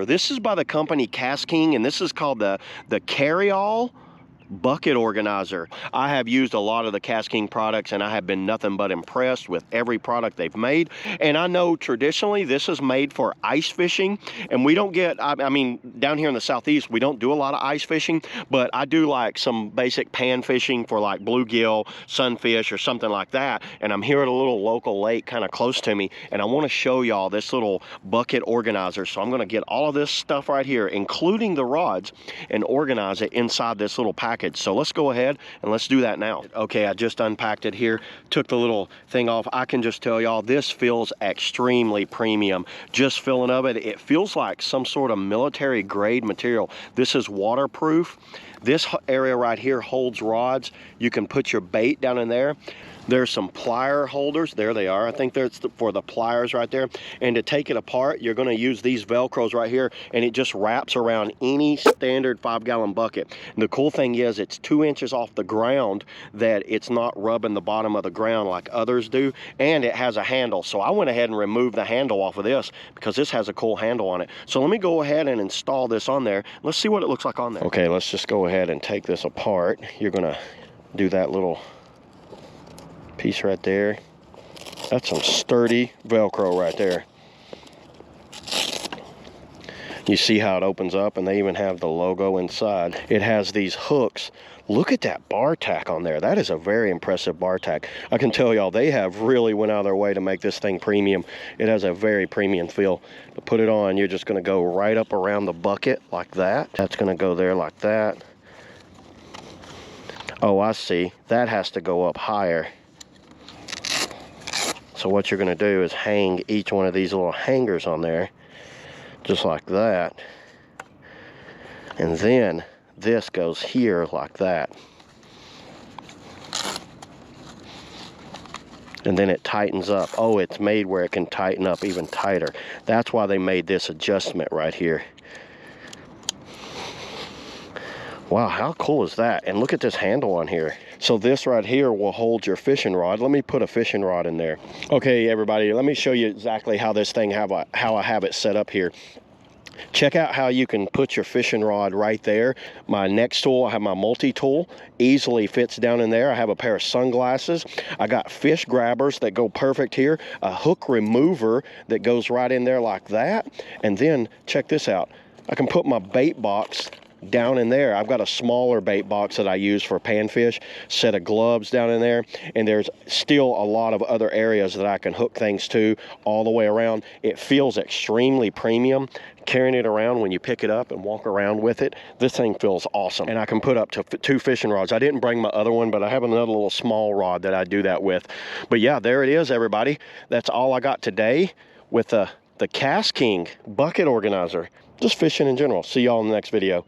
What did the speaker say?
This is by the company KastKing, and this is called the Carry-All Bucket Organizer. I have used a lot of the KastKing products, and I have been nothing but impressed with every product they've made. And I know traditionally this is made for ice fishing, and we don't get, I mean, down here in the southeast, we don't do a lot of ice fishing, but I do like some basic pan fishing for like bluegill, sunfish, or something like that. And I'm here at a little local lake kind of close to me, and I want to show y'all this little bucket organizer. So I'm going to get all of this stuff right here, including the rods, and organize it inside this little package. So let's go ahead and let's do that now. Okay, I just unpacked it here, took the little thing off. I can just tell y'all, this feels extremely premium. Just feeling of it, it feels like some sort of military grade material. This is waterproof. This area right here holds rods. You can put your bait down in there. There's some plier holders. There they are. I think that's for the pliers right there. And to take it apart, you're going to use these Velcros right here, and it just wraps around any standard 5-gallon bucket. And the cool thing is it's 2 inches off the ground, that it's not rubbing the bottom of the ground like others do. And it has a handle. So I went ahead and removed the handle off of this because this has a cool handle on it. So let me go ahead and install this on there. Let's see what it looks like on there. Okay, let's just go ahead and take this apart. You're going to do that little piece right there. That's some sturdy Velcro right there. You see how it opens up, and they even have the logo inside. It has these hooks. Look at that bar tack on there. That is a very impressive bar tack. I can tell y'all, they have really went out of their way to make this thing premium. It has a very premium feel. To put it on, you're just going to go right up around the bucket like that. That's going to go there like that. Oh, I see. That has to go up higher. So what you're going to do is hang each one of these little hangers on there, just like that. And then this goes here like that. And then it tightens up. Oh, it's made where it can tighten up even tighter. That's why they made this adjustment right here. Wow, how cool is that? And look at this handle on here. So this right here will hold your fishing rod. Let me put a fishing rod in there. Okay, everybody, let me show you exactly how this thing, how I have it set up here. Check out how you can put your fishing rod right there. My next tool, I have my multi-tool, easily fits down in there. I have a pair of sunglasses. I got fish grabbers that go perfect here. A hook remover that goes right in there like that. And then, check this out. I can put my bait box down in there. I've got a smaller bait box that I use for panfish, set of gloves down in there, and there's still a lot of other areas that I can hook things to all the way around. It feels extremely premium. Carrying it around, when you pick it up and walk around with it, this thing feels awesome. And I can put up to 2 fishing rods. I didn't bring my other one, but I have another little small rod that I do that with. But yeah, there it is, everybody. That's all I got today with the KastKing bucket organizer. Just fishing in general. See y'all in the next video.